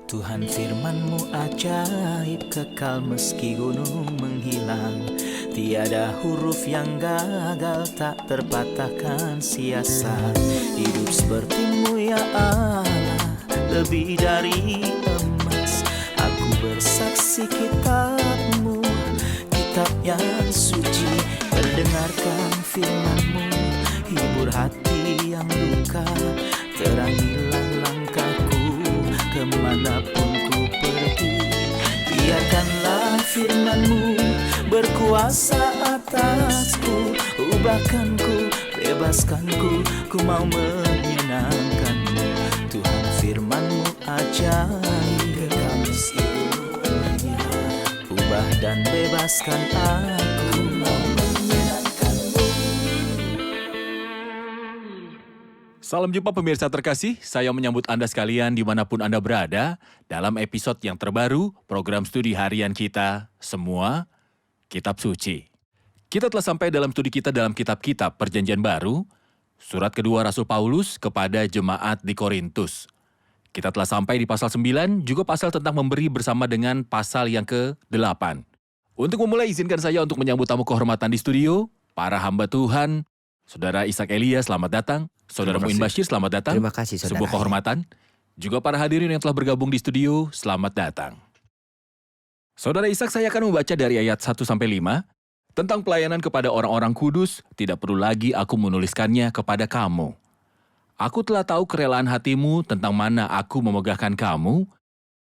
Tuhan firman-Mu ajaib, kekal meski gunung menghilang. Tiada huruf yang gagal, tak terpatahkan siasat. Hidup seperti-Mu ya Allah, lebih dari emas. Aku bersaksi kitab-Mu, kitab yang suci. Mendengarkan firman-Mu, hibur hati yang luka. Terangilah langkahku kemanapun ku pergi. Biarkanlah firman-Mu berkuasa atasku. Ubahkanku, bebaskanku, ku mau menyenangkan-Mu. Tuhan firman-Mu ajaib, kekal meski gunung menghilang. Ubah dan bebaskan aku, mau menyenangkan-Mu. Salam jumpa pemirsa terkasih, saya menyambut Anda sekalian dimanapun Anda berada dalam episode yang terbaru program studi harian kita, Semua Kitab Suci. Kita telah sampai dalam studi kita dalam kitab-kitab Perjanjian Baru, surat kedua Rasul Paulus kepada jemaat di Korintus. Kita telah sampai di pasal 9, juga pasal tentang memberi bersama dengan pasal yang ke-8. Untuk memulai, izinkan saya untuk menyambut tamu kehormatan di studio, para hamba Tuhan, Saudara Ishak Elia, selamat datang. Saudara Muin Bashir, selamat datang. Terima kasih, Saudara. Sebuah kehormatan. Juga para hadirin yang telah bergabung di studio, selamat datang. Saudara Ishak, saya akan membaca dari ayat 1-5 tentang pelayanan kepada orang-orang kudus. Tidak perlu lagi aku menuliskannya kepada kamu. Aku telah tahu kerelaan hatimu tentang mana aku memegahkan kamu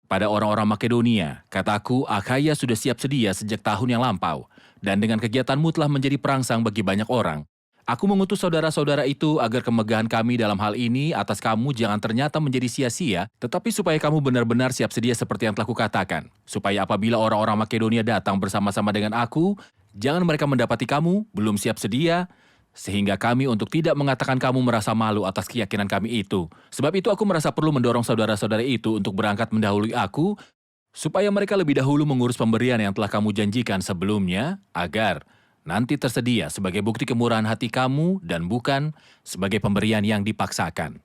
pada orang-orang Makedonia. Kataku, Akhaya sudah siap sedia sejak tahun yang lampau, dan dengan kegiatanmu telah menjadi perangsang bagi banyak orang. Aku mengutus saudara-saudara itu agar kemegahan kami dalam hal ini atas kamu jangan ternyata menjadi sia-sia, tetapi supaya kamu benar-benar siap sedia seperti yang telah kukatakan. Supaya apabila orang-orang Makedonia datang bersama-sama dengan aku, jangan mereka mendapati kamu belum siap sedia, sehingga kami untuk tidak mengatakan kamu merasa malu atas keyakinan kami itu. Sebab itu aku merasa perlu mendorong saudara-saudara itu untuk berangkat mendahului aku, supaya mereka lebih dahulu mengurus pemberian yang telah kamu janjikan sebelumnya, agar nanti tersedia sebagai bukti kemurahan hati kamu dan bukan sebagai pemberian yang dipaksakan.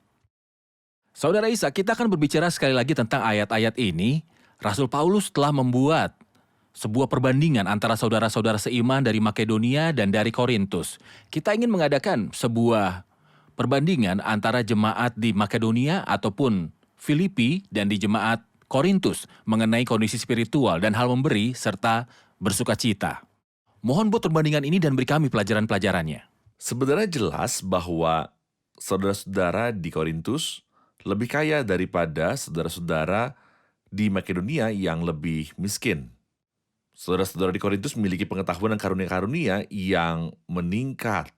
Saudara Ishak, kita akan berbicara sekali lagi tentang ayat-ayat ini. Rasul Paulus telah membuat sebuah perbandingan antara saudara-saudara seiman dari Makedonia dan dari Korintus. Kita ingin mengadakan sebuah perbandingan antara jemaat di Makedonia ataupun Filipi dan di jemaat Korintus mengenai kondisi spiritual dan hal memberi serta bersukacita. Mohon buat perbandingan ini dan beri kami pelajaran-pelajarannya. Sebenarnya jelas bahwa saudara-saudara di Korintus lebih kaya daripada saudara-saudara di Makedonia yang lebih miskin. Saudara-saudara di Korintus memiliki pengetahuan dan karunia-karunia yang meningkat.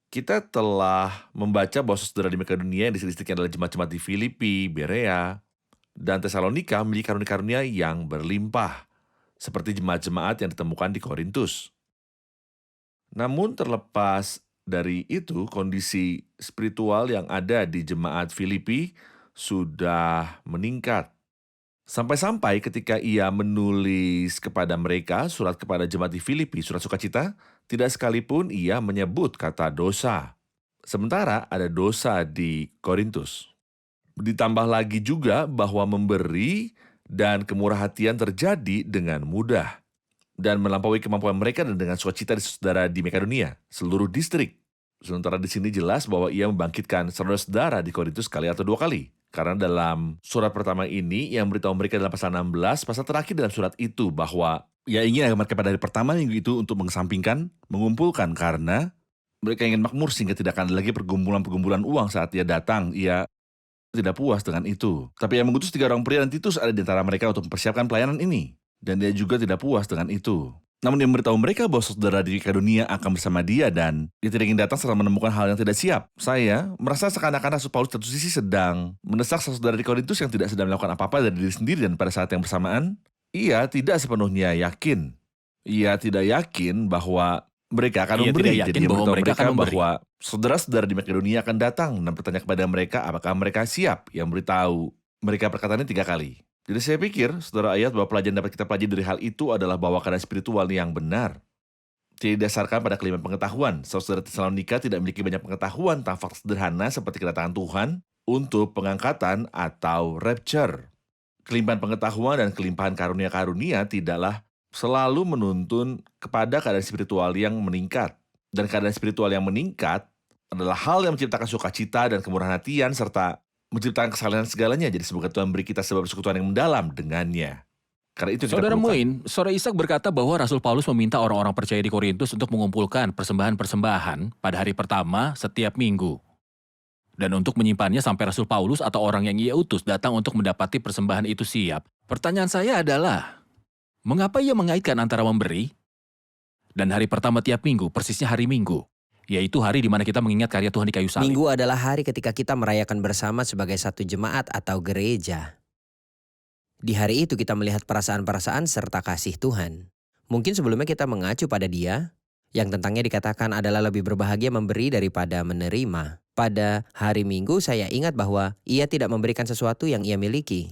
Kita telah membaca bahwa saudara di Makedonia yang disebutkan adalah jemaat-jemaat di Filipi, Berea, dan Tesalonika memiliki karunia-karunia yang berlimpah, seperti jemaat-jemaat yang ditemukan di Korintus. Namun terlepas dari itu, kondisi spiritual yang ada di jemaat Filipi sudah meningkat. Sampai-sampai ketika ia menulis kepada mereka surat kepada jemaat di Filipi, surat sukacita, tidak sekalipun ia menyebut kata dosa. Sementara ada dosa di Korintus. Ditambah lagi juga bahwa memberi dan kemurahan hatian terjadi dengan mudah dan melampaui kemampuan mereka dan dengan sukacita di saudara di Makedonia, seluruh distrik. Sementara di sini jelas bahwa ia membangkitkan saudara-saudara di Korintus sekali atau dua kali. Karena dalam surat pertama ini yang beritahu mereka dalam pasal 16, pasal terakhir dalam surat itu bahwa ia ingin agar mereka pada hari pertama minggu itu untuk mengesampingkan, mengumpulkan karena mereka ingin makmur sehingga tidak akan ada lagi pergumulan-pergumulan uang saat ia datang. Ia tidak puas dengan itu. Tapi ia mengutus 3 orang pria dan Titus ada di antara mereka untuk mempersiapkan pelayanan ini. Dan dia juga tidak puas dengan itu. Namun dia memberitahu mereka bahwa saudara di Makedonia akan bersama dia dan dia tidak ingin datang setelah menemukan hal yang tidak siap. Saya merasa seakan-akan Rasul Paulus satu sisi sedang mendesak saudara di Korintus yang tidak sedang melakukan apa-apa dari diri sendiri dan pada saat yang bersamaan, ia tidak sepenuhnya yakin. Ia tidak yakin bahwa mereka akan memberi. Jadi dia memberitahu mereka bahwa saudara-saudara di Makedonia akan datang dan bertanya kepada mereka apakah mereka siap. Yang memberitahu mereka perkataannya 3 kali. Jadi saya pikir, saudara, ayat bahwa pelajaran dapat kita pelajari dari hal itu adalah bahwa keadaan spiritual yang benar tidak didasarkan pada kelimpahan pengetahuan. Saudara Tesalonika tidak memiliki banyak pengetahuan tentang fakta sederhana seperti kedatangan Tuhan untuk pengangkatan atau rapture. Kelimpahan pengetahuan dan kelimpahan karunia-karunia tidaklah selalu menuntun kepada keadaan spiritual yang meningkat. Dan keadaan spiritual yang meningkat adalah hal yang menciptakan sukacita dan kemurahan hatian serta menciptakan kesalahan segalanya. Jadi semoga Tuhan beri kita sebab persekutuan yang mendalam dengannya. Karena itu yang kita Saudara perlukan. Muin, Saudara Ishak berkata bahwa Rasul Paulus meminta orang-orang percaya di Korintus untuk mengumpulkan persembahan-persembahan pada hari pertama setiap minggu. Dan untuk menyimpannya sampai Rasul Paulus atau orang yang ia utus datang untuk mendapati persembahan itu siap. Pertanyaan saya adalah, mengapa ia mengaitkan antara memberi dan hari pertama tiap minggu, persisnya hari Minggu, yaitu hari di mana kita mengingat karya Tuhan di kayu salib? Minggu adalah hari ketika kita merayakan bersama sebagai satu jemaat atau gereja. Di hari itu kita melihat perasaan-perasaan serta kasih Tuhan. Mungkin sebelumnya kita mengacu pada Dia, yang tentangnya dikatakan adalah lebih berbahagia memberi daripada menerima. Pada hari Minggu saya ingat bahwa Ia tidak memberikan sesuatu yang Ia miliki.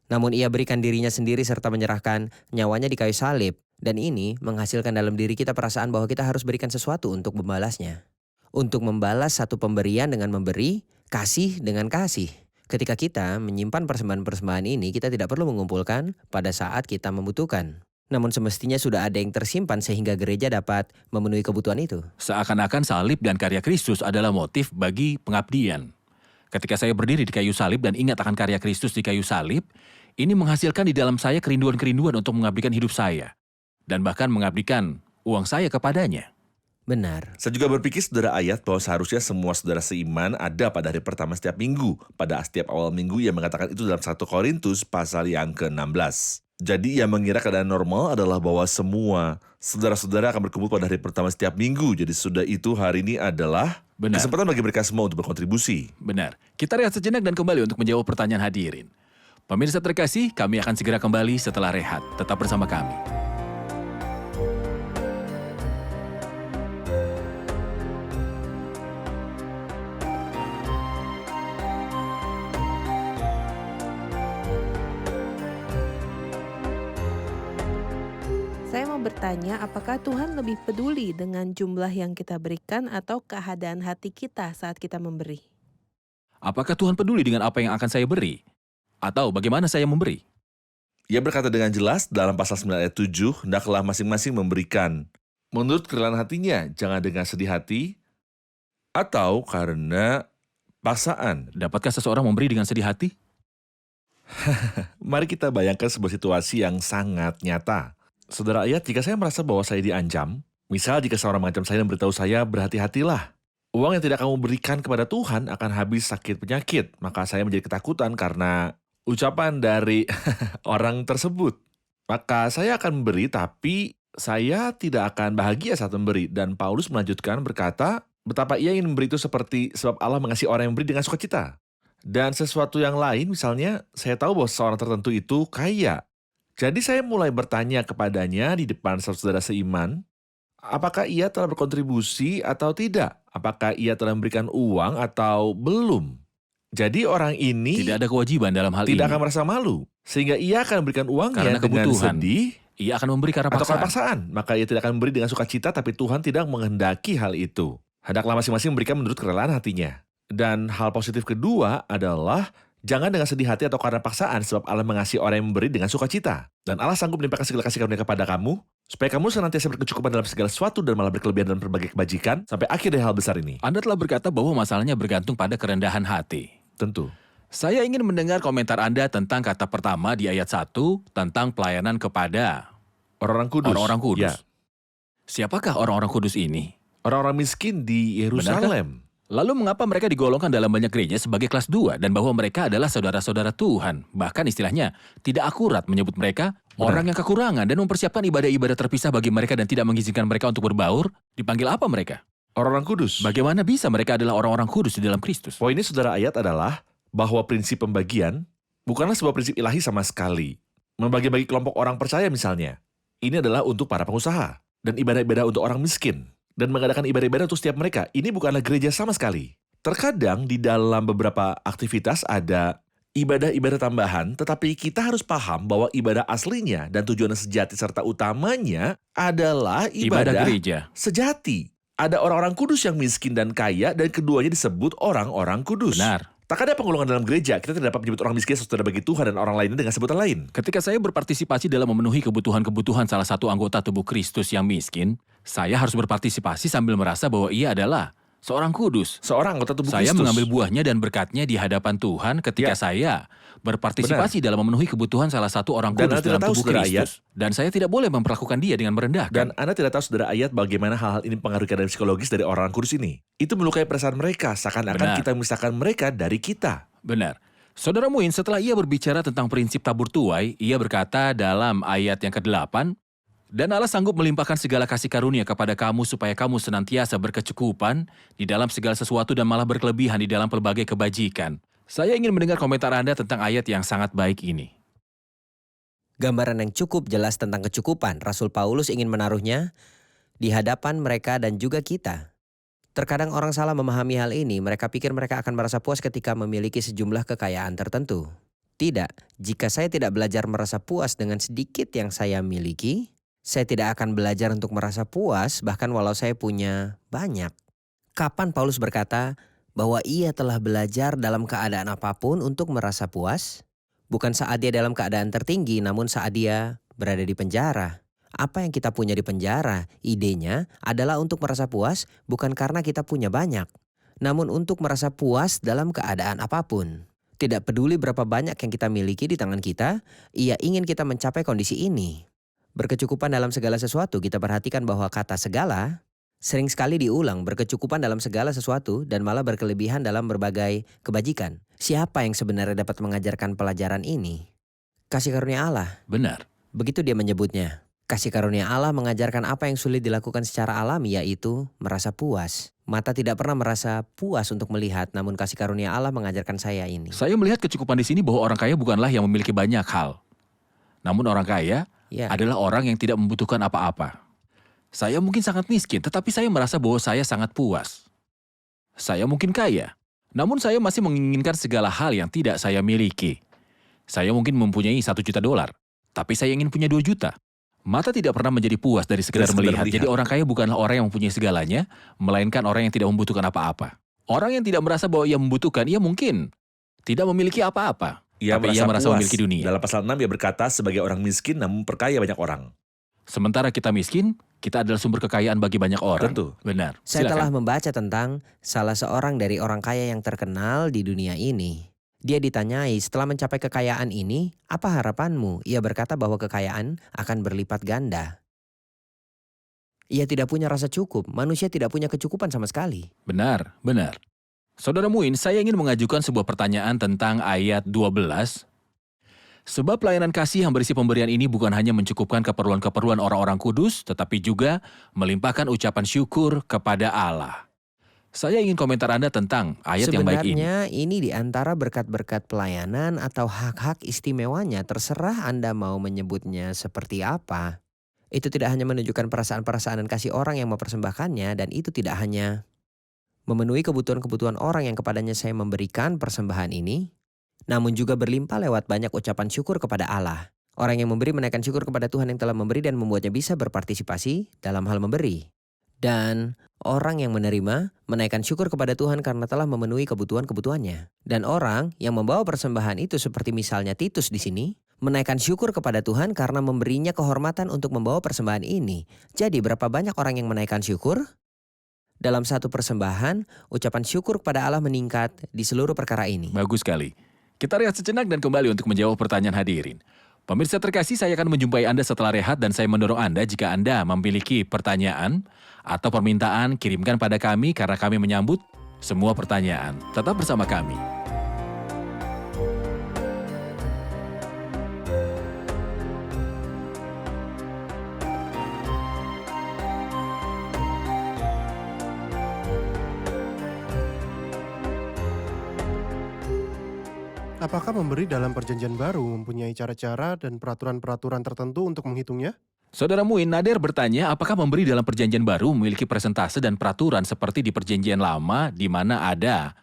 Namun Ia berikan dirinya sendiri serta menyerahkan nyawanya di kayu salib. Dan ini menghasilkan dalam diri kita perasaan bahwa kita harus berikan sesuatu untuk membalasnya. Untuk membalas satu pemberian dengan memberi, kasih dengan kasih. Ketika kita menyimpan persembahan-persembahan ini, kita tidak perlu mengumpulkan pada saat kita membutuhkan. Namun semestinya sudah ada yang tersimpan sehingga gereja dapat memenuhi kebutuhan itu. Seakan-akan salib dan karya Kristus adalah motif bagi pengabdian. Ketika saya berdiri di kayu salib dan ingat akan karya Kristus di kayu salib, ini menghasilkan di dalam saya kerinduan-kerinduan untuk mengabdikan hidup saya. Dan bahkan mengabdikan uang saya kepadanya. Benar. Saya juga berpikir saudara ayat bahwa seharusnya semua saudara seiman ada pada hari pertama setiap minggu. Pada setiap awal minggu ia mengatakan itu dalam 1 Korintus pasal yang ke-16. Jadi ia mengira keadaan normal adalah bahwa semua saudara-saudara akan berkumpul pada hari pertama setiap minggu. Jadi sudah itu hari ini adalah Benar. kesempatan bagi mereka semua untuk berkontribusi. Benar. Kita rehat sejenak dan kembali untuk menjawab pertanyaan hadirin. Pemirsa terkasih, kami akan segera kembali setelah rehat. Tetap bersama kami. Saya mau bertanya, apakah Tuhan lebih peduli dengan jumlah yang kita berikan atau keadaan hati kita saat kita memberi? Apakah Tuhan peduli dengan apa yang akan saya beri? Atau bagaimana saya memberi? Ia berkata dengan jelas dalam pasal 9 ayat 7, hendaklah masing-masing memberikan menurut kerelaan hatinya, jangan dengan sedih hati atau karena paksaan. Dapatkah seseorang memberi dengan sedih hati? Mari kita bayangkan sebuah situasi yang sangat nyata. Saudara ayat, jika saya merasa bahwa saya diancam, misal jika seorang mengancam saya dan beritahu saya, berhati-hatilah. Uang yang tidak kamu berikan kepada Tuhan akan habis sakit penyakit. Maka saya menjadi ketakutan karena ucapan dari orang tersebut. Maka saya akan memberi, tapi saya tidak akan bahagia saat memberi. Dan Paulus melanjutkan berkata, betapa ia ingin memberi itu seperti sebab Allah mengasihi orang yang memberi dengan sukacita. Dan sesuatu yang lain, misalnya saya tahu bahwa seorang tertentu itu kaya. Jadi saya mulai bertanya kepadanya di depan saudara seiman, apakah ia telah berkontribusi atau tidak? Apakah ia telah memberikan uang atau belum? Jadi orang ini Tidak ada kewajiban dalam hal tidak ini. akan merasa malu. Sehingga ia akan memberikan uangnya Karena dengan kebutuhan. sedih Ia akan memberi karena atau karena paksaan. paksaan. Maka ia tidak akan memberi dengan sukacita, tapi Tuhan tidak menghendaki hal itu. Hendaklah masing-masing memberikan menurut kerelaan hatinya. Dan hal positif kedua adalah jangan dengan sedih hati atau karena paksaan, sebab Allah mengasihi orang yang memberi dengan sukacita. Dan Allah sanggup melimpahkan segala kasih karunia kepada kamu, supaya kamu senantiasa berkecukupan dalam segala sesuatu dan malah berkelebihan dalam berbagai kebajikan, sampai akhir dari hal besar ini. Anda telah berkata bahwa masalahnya bergantung pada kerendahan hati. Tentu. Saya ingin mendengar komentar Anda tentang kata pertama di ayat 1 tentang pelayanan kepada Orang-orang kudus. orang-orang kudus. Ya. Siapakah orang-orang kudus ini? Orang-orang miskin di Yerusalem. Lalu mengapa mereka digolongkan dalam banyak gereja sebagai kelas 2 dan bahwa mereka adalah saudara-saudara Tuhan? Bahkan istilahnya tidak akurat menyebut mereka orang yang kekurangan dan mempersiapkan ibadah-ibadah terpisah bagi mereka dan tidak mengizinkan mereka untuk berbaur. Dipanggil apa mereka? Orang-orang kudus. Bagaimana bisa mereka adalah orang-orang kudus di dalam Kristus? Poinnya saudara ayat adalah bahwa prinsip pembagian bukanlah sebuah prinsip ilahi sama sekali. Membagi-bagi kelompok orang percaya misalnya. Ini adalah untuk para pengusaha. Dan ibadah-ibadah untuk orang miskin. Dan mengadakan ibadah-ibadah untuk setiap mereka. Ini bukanlah gereja sama sekali. Terkadang di dalam beberapa aktivitas ada ibadah-ibadah tambahan, tetapi kita harus paham bahwa ibadah aslinya dan tujuan sejati serta utamanya adalah ibadah gereja. sejati. Ada orang-orang kudus yang miskin dan kaya, dan keduanya disebut orang-orang kudus. Benar. Tak ada penggolongan dalam gereja, kita tidak dapat menyebut orang miskin saudara bagi Tuhan dan orang lainnya dengan sebutan lain. Ketika saya berpartisipasi dalam memenuhi kebutuhan-kebutuhan salah satu anggota tubuh Kristus yang miskin, saya harus berpartisipasi sambil merasa bahwa ia adalah seorang kudus. Seorang anggota tubuh Saya Kristus. mengambil buahnya dan berkatnya di hadapan Tuhan ketika Ya. saya berpartisipasi dalam memenuhi kebutuhan salah satu orang Dan kudus Anda tidak dalam tahu, tubuh saudara, Kristus. Dan saya tidak boleh memperlakukan dia dengan merendahkan. Dan Anda tidak tahu saudara ayat bagaimana hal-hal ini mempengaruhi keadaan psikologis dari orang kudus ini. Itu melukai perasaan mereka, seakan-akan Benar. kita memisahkan mereka dari kita. Benar. Saudara Muin, setelah ia berbicara tentang prinsip tabur tuai, ia berkata dalam ayat yang ke-8, dan Allah sanggup melimpahkan segala kasih karunia kepada kamu supaya kamu senantiasa berkecukupan di dalam segala sesuatu dan malah berkelebihan di dalam pelbagai kebajikan. Saya ingin mendengar komentar Anda tentang ayat yang sangat baik ini. Gambaran yang cukup jelas tentang kecukupan, Rasul Paulus ingin menaruhnya di hadapan mereka dan juga kita. Terkadang orang salah memahami hal ini, mereka pikir mereka akan merasa puas ketika memiliki sejumlah kekayaan tertentu. Tidak, jika saya tidak belajar merasa puas dengan sedikit yang saya miliki, saya tidak akan belajar untuk merasa puas bahkan walau saya punya banyak. Kapan Paulus berkata bahwa ia telah belajar dalam keadaan apapun untuk merasa puas? Bukan saat dia dalam keadaan tertinggi, namun saat dia berada di penjara. Apa yang kita punya di penjara, idenya adalah untuk merasa puas bukan karena kita punya banyak, namun untuk merasa puas dalam keadaan apapun. Tidak peduli berapa banyak yang kita miliki di tangan kita, ia ingin kita mencapai kondisi ini. Berkecukupan dalam segala sesuatu, kita perhatikan bahwa kata segala sering sekali diulang, berkecukupan dalam segala sesuatu dan malah berkelebihan dalam berbagai kebajikan. Siapa yang sebenarnya dapat mengajarkan pelajaran ini? Kasih karunia Allah. Benar. Begitu dia menyebutnya. Kasih karunia Allah mengajarkan apa yang sulit dilakukan secara alami, yaitu merasa puas. Mata tidak pernah merasa puas untuk melihat, namun kasih karunia Allah mengajarkan saya ini. Saya melihat kecukupan di sini bahwa orang kaya bukanlah yang memiliki banyak hal. Namun orang kaya Ya, adalah orang yang tidak membutuhkan apa-apa. Saya mungkin sangat miskin, tetapi saya merasa bahwa saya sangat puas. Saya mungkin kaya, namun saya masih menginginkan segala hal yang tidak saya miliki. Saya mungkin mempunyai $1 juta, tapi saya ingin punya 2 juta. Mata tidak pernah menjadi puas dari sekedar melihat. Jadi orang kaya bukanlah orang yang mempunyai segalanya, melainkan orang yang tidak membutuhkan apa-apa. Orang yang tidak merasa bahwa ia membutuhkan, ia mungkin tidak memiliki apa-apa. Tapi ia merasa puas. memiliki dunia. Dalam pasal 6 ia berkata sebagai orang miskin namun perkaya banyak orang. Sementara kita miskin, kita adalah sumber kekayaan bagi banyak orang. Tentu. Benar. saya telah Silakan. membaca tentang salah seorang dari orang kaya yang terkenal di dunia ini. Dia ditanyai setelah mencapai kekayaan ini, apa harapanmu? Ia berkata bahwa kekayaan akan berlipat ganda. Ia tidak punya rasa cukup, manusia tidak punya kecukupan sama sekali. Benar, benar. Saudara Muin, saya ingin mengajukan sebuah pertanyaan tentang ayat 12. Sebab pelayanan kasih yang berisi pemberian ini bukan hanya mencukupkan keperluan-keperluan orang-orang kudus, tetapi juga melimpahkan ucapan syukur kepada Allah. Saya ingin komentar Anda tentang ayat yang baik ini. Sebenarnya ini di antara berkat-berkat pelayanan atau hak-hak istimewanya, terserah Anda mau menyebutnya seperti apa. Itu tidak hanya menunjukkan perasaan-perasaan dan kasih orang yang mempersembahkannya, dan itu tidak hanya memenuhi kebutuhan-kebutuhan orang yang kepadanya saya memberikan persembahan ini, namun juga berlimpah lewat banyak ucapan syukur kepada Allah. Orang yang memberi menaikkan syukur kepada Tuhan yang telah memberi dan membuatnya bisa berpartisipasi dalam hal memberi. Dan orang yang menerima menaikkan syukur kepada Tuhan karena telah memenuhi kebutuhan-kebutuhannya. Dan orang yang membawa persembahan itu seperti misalnya Titus di sini, menaikkan syukur kepada Tuhan karena memberinya kehormatan untuk membawa persembahan ini. Jadi berapa banyak orang yang menaikkan syukur? Dalam satu persembahan, ucapan syukur kepada Allah meningkat di seluruh perkara ini. Bagus sekali. Kita rehat sejenak dan kembali untuk menjawab pertanyaan hadirin. Pemirsa terkasih, saya akan menjumpai Anda setelah rehat dan saya mendorong Anda jika Anda memiliki pertanyaan atau permintaan, kirimkan pada kami karena kami menyambut semua pertanyaan. Tetap bersama kami. Apakah memberi dalam perjanjian baru mempunyai cara-cara dan peraturan-peraturan tertentu untuk menghitungnya? Saudara Muin, Nader bertanya apakah memberi dalam perjanjian baru memiliki presentase dan peraturan seperti di perjanjian lama di mana ada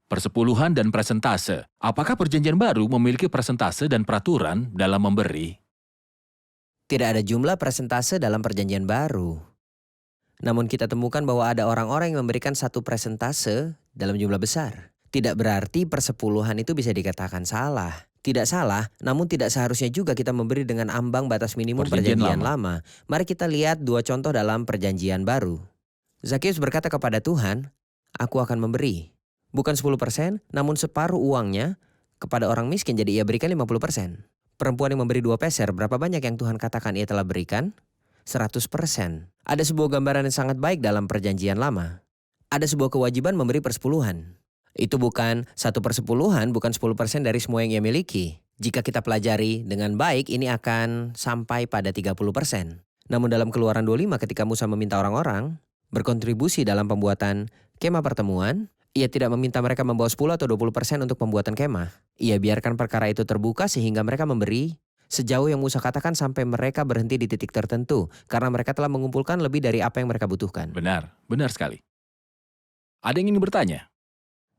persepuluhan dan presentase. Apakah perjanjian baru memiliki presentase dan peraturan dalam memberi? Tidak ada jumlah presentase dalam perjanjian baru. Namun kita temukan bahwa ada orang-orang yang memberikan satu presentase dalam jumlah besar. Tidak berarti persepuluhan itu bisa dikatakan salah. Tidak salah, namun tidak seharusnya juga kita memberi dengan ambang batas minimum Perjanjian perjanjian lama. Mari kita lihat 2 contoh dalam perjanjian baru. Zakheus berkata kepada Tuhan, "Aku akan memberi." Bukan 10%, namun separuh uangnya kepada orang miskin, jadi ia berikan 50%. Perempuan yang memberi 2 peser, berapa banyak yang Tuhan katakan ia telah berikan? 100%. Ada sebuah gambaran yang sangat baik dalam perjanjian lama. Ada sebuah kewajiban memberi persepuluhan. Itu bukan 1/10, bukan 10% dari semua yang ia miliki. Jika kita pelajari dengan baik, ini akan sampai pada 30%. Namun dalam Keluaran 25 ketika Musa meminta orang-orang berkontribusi dalam pembuatan kemah pertemuan, ia tidak meminta mereka membawa 10 atau 20% untuk pembuatan kemah. Ia biarkan perkara itu terbuka sehingga mereka memberi sejauh yang Musa katakan sampai mereka berhenti di titik tertentu. Karena mereka telah mengumpulkan lebih dari apa yang mereka butuhkan. Benar, benar sekali. Ada yang ingin bertanya?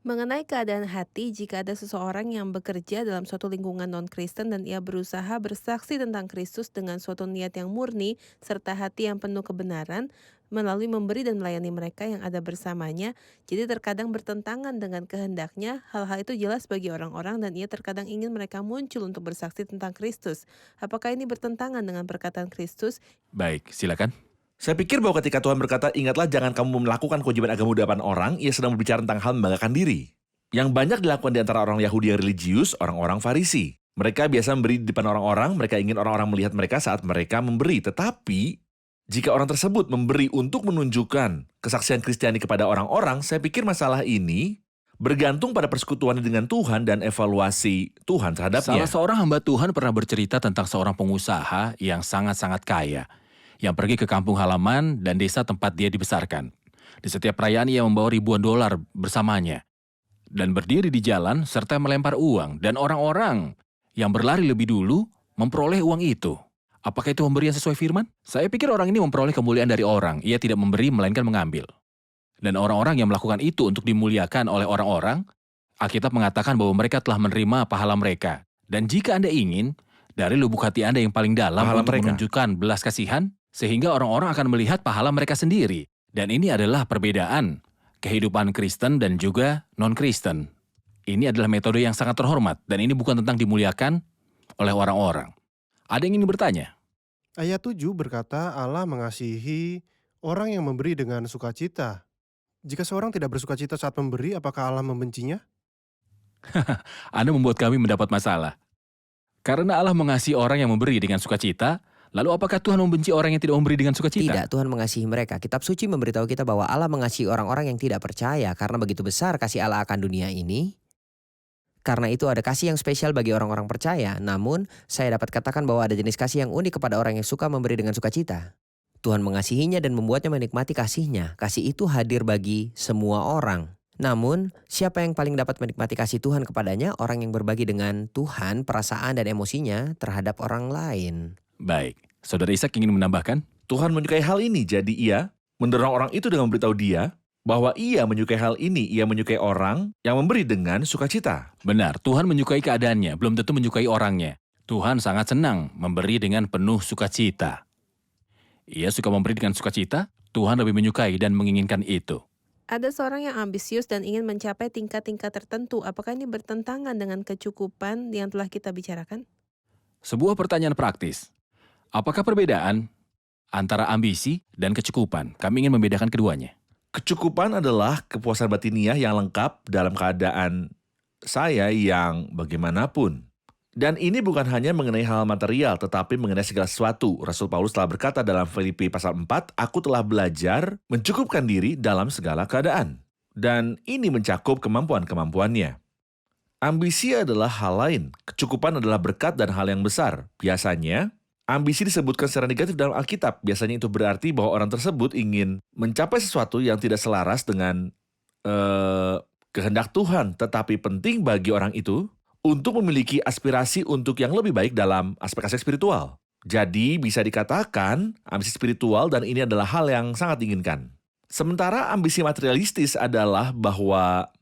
Mengenai keadaan hati, jika ada seseorang yang bekerja dalam suatu lingkungan non-Kristen dan ia berusaha bersaksi tentang Kristus dengan suatu niat yang murni serta hati yang penuh kebenaran melalui memberi dan melayani mereka yang ada bersamanya, jadi terkadang bertentangan dengan kehendaknya, hal-hal itu jelas bagi orang-orang dan ia terkadang ingin mereka muncul untuk bersaksi tentang Kristus. Apakah ini bertentangan dengan perkataan Kristus? Baik, silakan. Saya pikir bahwa ketika Tuhan berkata, ingatlah jangan kamu melakukan kewajiban agama di depan orang, ia sedang berbicara tentang hal membanggakan diri. Yang banyak dilakukan di antara orang Yahudi yang religius, orang-orang Farisi. Mereka biasa memberi di depan orang-orang, mereka ingin orang-orang melihat mereka saat mereka memberi. Tetapi, jika orang tersebut memberi untuk menunjukkan kesaksian Kristiani kepada orang-orang, saya pikir masalah ini bergantung pada persekutuan dengan Tuhan dan evaluasi Tuhan terhadapnya. Salah seorang hamba Tuhan pernah bercerita tentang seorang pengusaha yang sangat-sangat kaya, yang pergi ke kampung halaman dan desa tempat dia dibesarkan. Di setiap perayaan ia membawa ribuan dolar bersamanya. Dan berdiri di jalan serta melempar uang. Dan orang-orang yang berlari lebih dulu memperoleh uang itu. Apakah itu pemberian sesuai firman? Saya pikir orang ini memperoleh kemuliaan dari orang. Ia tidak memberi melainkan mengambil. Dan orang-orang yang melakukan itu untuk dimuliakan oleh orang-orang, Alkitab mengatakan bahwa mereka telah menerima pahala mereka. Dan jika Anda ingin, dari lubuk hati Anda yang paling dalam Pahala untuk mereka. menunjukkan belas kasihan, sehingga orang-orang akan melihat pahala mereka sendiri. Dan ini adalah perbedaan kehidupan Kristen dan juga non-Kristen. Ini adalah metode yang sangat terhormat, dan ini bukan tentang dimuliakan oleh orang-orang. Ada yang ingin bertanya? Ayat 7 berkata Allah mengasihi orang yang memberi dengan sukacita. Jika seorang tidak bersukacita saat memberi, apakah Allah membencinya? Anda membuat kami mendapat masalah. Karena Allah mengasihi orang yang memberi dengan sukacita, lalu apakah Tuhan membenci orang yang tidak memberi dengan sukacita? Tidak, Tuhan mengasihi mereka. Kitab suci memberitahu kita bahwa Allah mengasihi orang-orang yang tidak percaya karena begitu besar kasih Allah akan dunia ini. Karena itu ada kasih yang spesial bagi orang-orang percaya. Namun, saya dapat katakan bahwa ada jenis kasih yang unik kepada orang yang suka memberi dengan sukacita. Tuhan mengasihinya dan membuatnya menikmati kasihnya. Kasih itu hadir bagi semua orang. Namun, siapa yang paling dapat menikmati kasih Tuhan kepadanya? Orang yang berbagi dengan Tuhan perasaan dan emosinya terhadap orang lain. Baik, Saudara Ishak ingin menambahkan? Tuhan menyukai hal ini, jadi ia mendorong orang itu dengan memberitahu dia bahwa ia menyukai hal ini, ia menyukai orang yang memberi dengan sukacita. Benar, Tuhan menyukai keadaannya, belum tentu menyukai orangnya. Tuhan sangat senang memberi dengan penuh sukacita. Ia suka memberi dengan sukacita, Tuhan lebih menyukai dan menginginkan itu. Ada seorang yang ambisius dan ingin mencapai tingkat-tingkat tertentu. Apakah ini bertentangan dengan kecukupan yang telah kita bicarakan? Sebuah pertanyaan praktis. Apakah perbedaan antara ambisi dan kecukupan? Kami ingin membedakan keduanya. Kecukupan adalah kepuasan batiniah yang lengkap dalam keadaan saya yang bagaimanapun. Dan ini bukan hanya mengenai hal material, tetapi mengenai segala sesuatu. Rasul Paulus telah berkata dalam Filipi pasal 4, aku telah belajar mencukupkan diri dalam segala keadaan. Dan ini mencakup kemampuan-kemampuannya. Ambisi adalah hal lain. Kecukupan adalah berkat dan hal yang besar. Biasanya, ambisi disebutkan secara negatif dalam Alkitab. Biasanya itu berarti bahwa orang tersebut ingin mencapai sesuatu yang tidak selaras dengan kehendak Tuhan. Tetapi penting bagi orang itu untuk memiliki aspirasi untuk yang lebih baik dalam aspek-aspek spiritual. Jadi bisa dikatakan ambisi spiritual dan ini adalah hal yang sangat diinginkan. Sementara ambisi materialistis adalah bahwa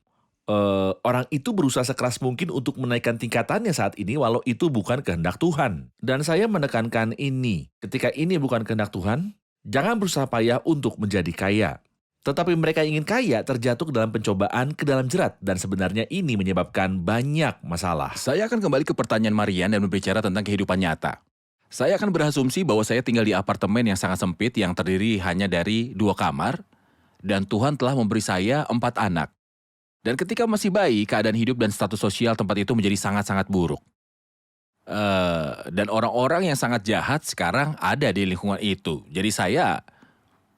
orang itu berusaha sekeras mungkin untuk menaikkan tingkatannya saat ini walau itu bukan kehendak Tuhan. Dan saya menekankan ini, ketika ini bukan kehendak Tuhan, jangan berusaha payah untuk menjadi kaya. Tetapi mereka yang ingin kaya terjatuh ke dalam pencobaan, ke dalam jerat, dan sebenarnya ini menyebabkan banyak masalah. Saya akan kembali ke pertanyaan Marian dan berbicara tentang kehidupan nyata. Saya akan berasumsi bahwa saya tinggal di apartemen yang sangat sempit yang terdiri hanya dari 2 kamar, dan Tuhan telah memberi saya 4 anak. Dan ketika masih bayi, keadaan hidup dan status sosial tempat itu menjadi sangat-sangat buruk. Dan orang-orang yang sangat jahat sekarang ada di lingkungan itu. Jadi saya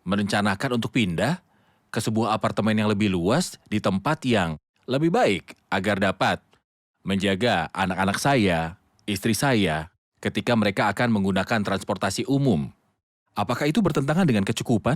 merencanakan untuk pindah ke sebuah apartemen yang lebih luas di tempat yang lebih baik agar dapat menjaga anak-anak saya, istri saya, ketika mereka akan menggunakan transportasi umum. Apakah itu bertentangan dengan kecukupan?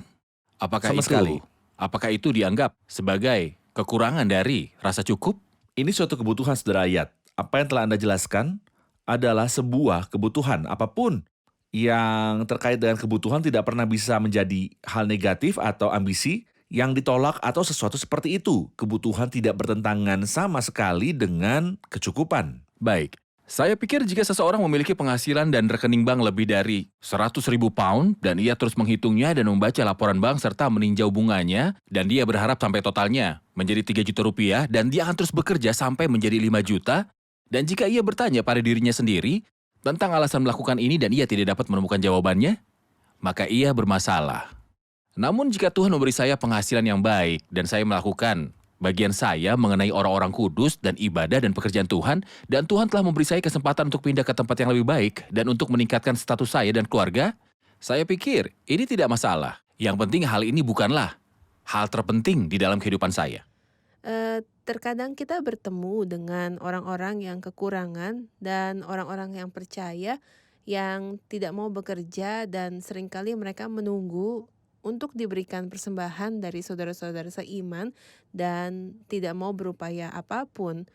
Sama sekali. Apakah itu dianggap sebagai kekurangan dari rasa cukup? Ini suatu kebutuhan, saudara Ayat. Apa yang telah Anda jelaskan adalah sebuah kebutuhan. Apapun yang terkait dengan kebutuhan tidak pernah bisa menjadi hal negatif atau ambisi yang ditolak atau sesuatu seperti itu. Kebutuhan tidak bertentangan sama sekali dengan kecukupan. Baik, saya pikir jika seseorang memiliki penghasilan dan rekening bank lebih dari 100.000 pound dan ia terus menghitungnya dan membaca laporan bank serta meninjau bunganya dan dia berharap sampai totalnya menjadi 3 juta rupiah dan dia akan terus bekerja sampai menjadi 5 juta, dan jika ia bertanya pada dirinya sendiri tentang alasan melakukan ini dan ia tidak dapat menemukan jawabannya, maka ia bermasalah. Namun jika Tuhan memberi saya penghasilan yang baik dan saya melakukan bagian saya mengenai orang-orang kudus dan ibadah dan pekerjaan Tuhan, dan Tuhan telah memberi saya kesempatan untuk pindah ke tempat yang lebih baik dan untuk meningkatkan status saya dan keluarga, saya pikir ini tidak masalah. Yang penting hal ini bukanlah hal terpenting di dalam kehidupan saya. Terkadang kita bertemu dengan orang-orang yang kekurangan dan orang-orang yang percaya yang tidak mau bekerja, dan seringkali mereka menunggu untuk diberikan persembahan dari saudara-saudara seiman dan tidak mau berupaya apapun,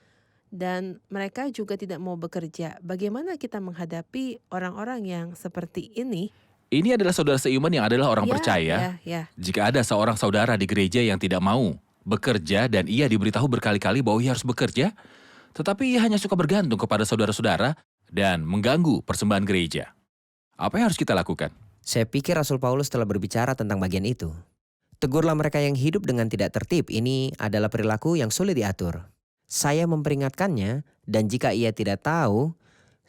dan mereka juga tidak mau bekerja. Bagaimana kita menghadapi orang-orang yang seperti ini? Ini adalah saudara seiman yang adalah orang percaya. Ya. Jika ada seorang saudara di gereja yang tidak mau bekerja dan ia diberitahu berkali-kali bahwa ia harus bekerja, tetapi ia hanya suka bergantung kepada saudara-saudara dan mengganggu persembahan gereja. Apa yang harus kita lakukan? Saya pikir Rasul Paulus telah berbicara tentang bagian itu. Tegurlah mereka yang hidup dengan tidak tertib. Ini adalah perilaku yang sulit diatur. Saya memperingatkannya, dan jika ia tidak tahu,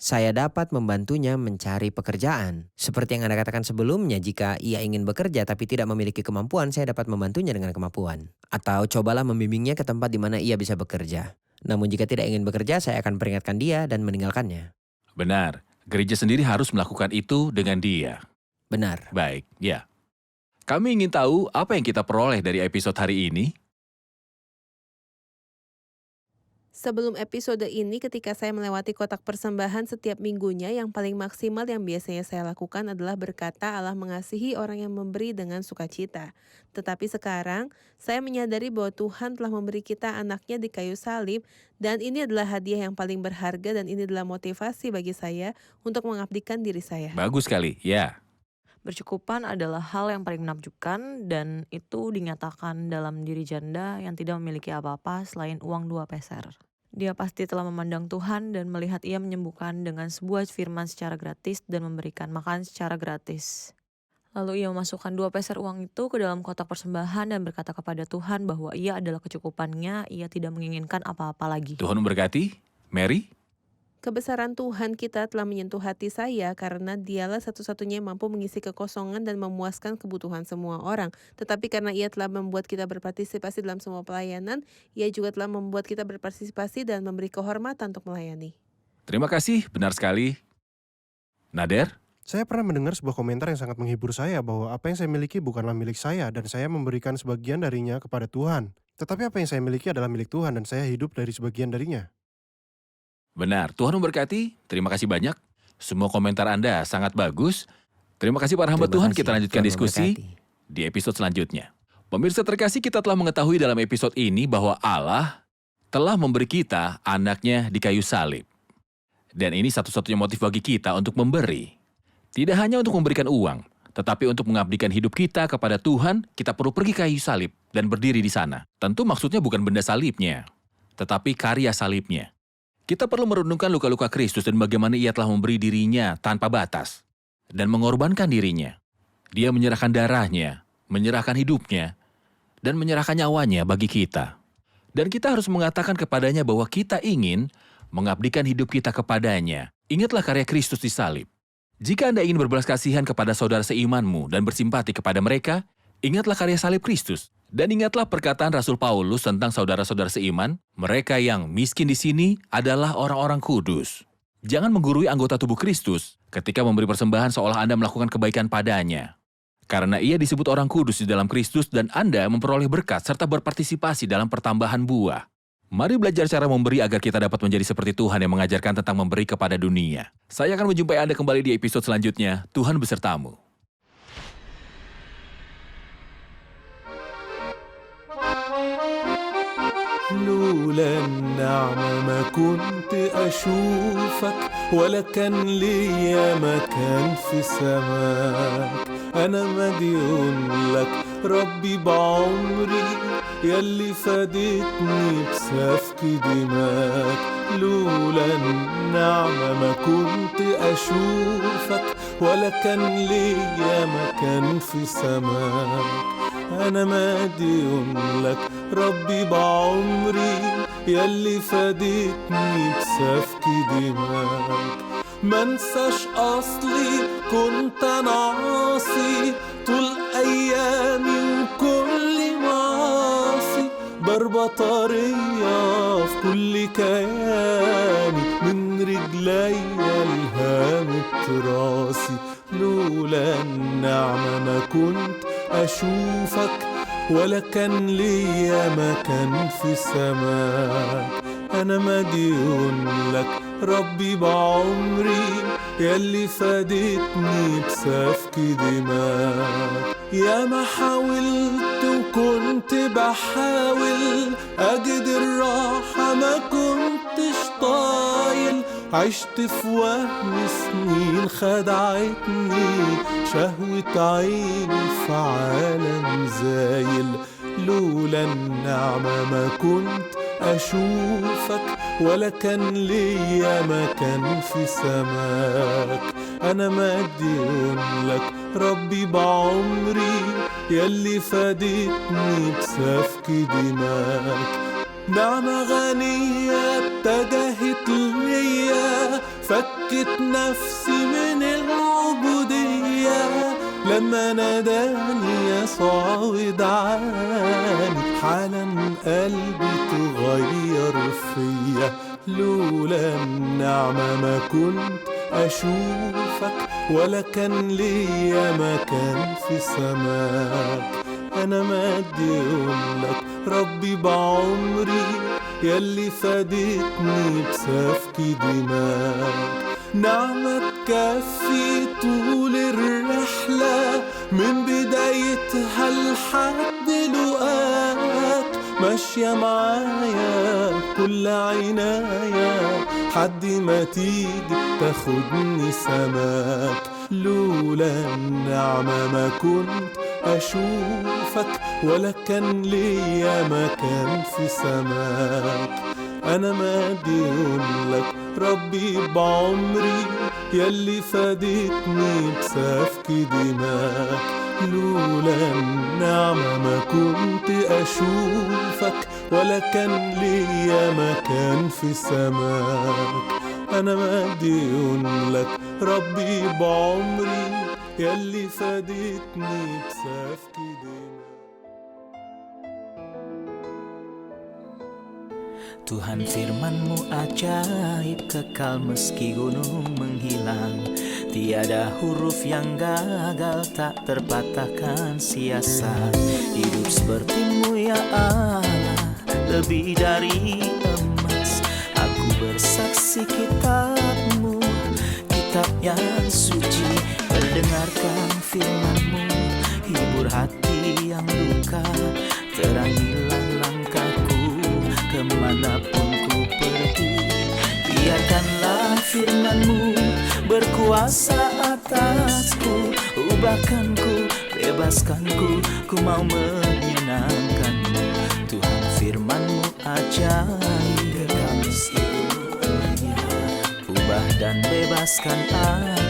saya dapat membantunya mencari pekerjaan. Seperti yang Anda katakan sebelumnya, jika ia ingin bekerja tapi tidak memiliki kemampuan, saya dapat membantunya dengan kemampuan. Atau cobalah membimbingnya ke tempat di mana ia bisa bekerja. Namun jika tidak ingin bekerja, saya akan peringatkan dia dan meninggalkannya. Benar, gereja sendiri harus melakukan itu dengan dia. Benar. Baik, ya. Kami ingin tahu apa yang kita peroleh dari episode hari ini. Sebelum episode ini, ketika saya melewati kotak persembahan setiap minggunya, yang paling maksimal yang biasanya saya lakukan adalah berkata Allah mengasihi orang yang memberi dengan sukacita. Tetapi sekarang, saya menyadari bahwa Tuhan telah memberi kita anaknya di kayu salib, dan ini adalah hadiah yang paling berharga, dan ini adalah motivasi bagi saya untuk mengabdikan diri saya. Bagus sekali, ya. Bercukupan adalah hal yang paling menakjubkan, dan itu dinyatakan dalam diri janda yang tidak memiliki apa-apa selain uang 2 peser. Dia pasti telah memandang Tuhan dan melihat ia menyembuhkan dengan sebuah firman secara gratis dan memberikan makan secara gratis. Lalu ia memasukkan 2 peser uang itu ke dalam kotak persembahan dan berkata kepada Tuhan bahwa ia adalah kecukupannya, ia tidak menginginkan apa-apa lagi. Tuhan memberkati. Mary? Kebesaran Tuhan kita telah menyentuh hati saya karena dialah satu-satunya yang mampu mengisi kekosongan dan memuaskan kebutuhan semua orang. Tetapi karena ia telah membuat kita berpartisipasi dalam semua pelayanan, ia juga telah membuat kita berpartisipasi dan memberi kehormatan untuk melayani. Terima kasih, benar sekali. Nader? Saya pernah mendengar sebuah komentar yang sangat menghibur saya bahwa apa yang saya miliki bukanlah milik saya dan saya memberikan sebagian darinya kepada Tuhan. Tetapi apa yang saya miliki adalah milik Tuhan dan saya hidup dari sebagian darinya. Benar, Tuhan memberkati. Terima kasih banyak. Semua komentar Anda sangat bagus. Terima kasih para hamba Terima Tuhan. kasih. Kita lanjutkan Tuhan diskusi memberkati. di episode selanjutnya. Pemirsa terkasih, kita telah mengetahui dalam episode ini bahwa Allah telah memberi kita anaknya di kayu salib. Dan ini satu-satunya motif bagi kita untuk memberi. Tidak hanya untuk memberikan uang, tetapi untuk mengabdikan hidup kita kepada Tuhan, kita perlu pergi ke kayu salib dan berdiri di sana. Tentu maksudnya bukan benda salibnya, tetapi karya salibnya. Kita perlu merenungkan luka-luka Kristus dan bagaimana ia telah memberi dirinya tanpa batas dan mengorbankan dirinya. Dia menyerahkan darahnya, menyerahkan hidupnya, dan menyerahkan nyawanya bagi kita. Dan kita harus mengatakan kepadanya bahwa kita ingin mengabdikan hidup kita kepadanya. Ingatlah karya Kristus di salib. Jika Anda ingin berbelas kasihan kepada saudara seimanmu dan bersimpati kepada mereka, ingatlah karya salib Kristus. Dan ingatlah perkataan Rasul Paulus tentang saudara-saudara seiman, mereka yang miskin di sini adalah orang-orang kudus. Jangan menggurui anggota tubuh Kristus ketika memberi persembahan seolah Anda melakukan kebaikan padanya. Karena ia disebut orang kudus di dalam Kristus dan Anda memperoleh berkat serta berpartisipasi dalam pertambahan buah. Mari belajar cara memberi agar kita dapat menjadi seperti Tuhan yang mengajarkan tentang memberi kepada dunia. Saya akan menjumpai Anda kembali di episode selanjutnya. Tuhan besertamu. لولا النعمة ما كنت أشوفك ولا كان ليا مكان في سماك. أنا مديون لك ربي بعمري يلي فادتني بسفك دماك. لولا النعمة ما كنت أشوفك ولا كان ليا مكان في سماك. أنا مديون لك ربي بعمري يلي فادتني بسفك دماك. منساش أصلي كنت أنا عاصي طول أيامي وكل معاصي. ضربة طرية في كل كياني من رجليا لهامة راسي. لولا النعمة ما كنت أشوفك ولا كان ليا مكان في سماك. أنا مديون لك ربي بعمري يلي فادتني بسفك دماك. يا ما حاولت وكنت بحاول أجد الراحة ما كنتش طايل. عشت في وهم سنين خدعتني شهوة عيني في عالم زايل. لولا النعمة ما كنت أشوفك ولا كان ليا مكان في سماك. أنا مديون لك ربي بعمري يلي فادتني بسفك دماك. نعمة غنية اتجهت ليا فكت نفسي من العبودية. لما ناداني يسوع ودعاني حالا قلبي تغير فيا. لولا النعمة ما كنت أشوفك ولا كان ليا مكان في سماك. أنا مديون لك ربي بعمري يلي فادتني بسفك دماك. نعمة تكفي طول الرحلة من بدايتها لحد لقاك. ماشية معايا كل عناية حد ما تيجي تاخدني سماك. لولا النعمة ما كنت أشوفك ولا كان ليا مكان في سماك. أنا مديون لك ربي بعمري يلي فادتني بسفك دماك. لولا النعمة ما كنت أشوفك ولا كان ليا مكان في سماك. أنا مديون لك ربي بعمري يلي فادتني بسفك دماك. Tuhan firman-Mu ajaib kekal meski gunung menghilang. Tiada huruf yang gagal tak terpatahkan sia-sia. Hidup seperti-Mu ya Allah lebih dari emas. Aku bersaksi kitab-Mu, kitab yang suci. Mendengarkan firman-Mu, hibur hati yang luka. Terangilah langkahku kemanapun ku pergi. Biarkanlah firman-Mu berkuasa atasku. Ubahkanku, bebaskanku, ku mau menyenangkan-Mu. Tuhan firman-Mu ajaib, ubah dan bebaskan aku.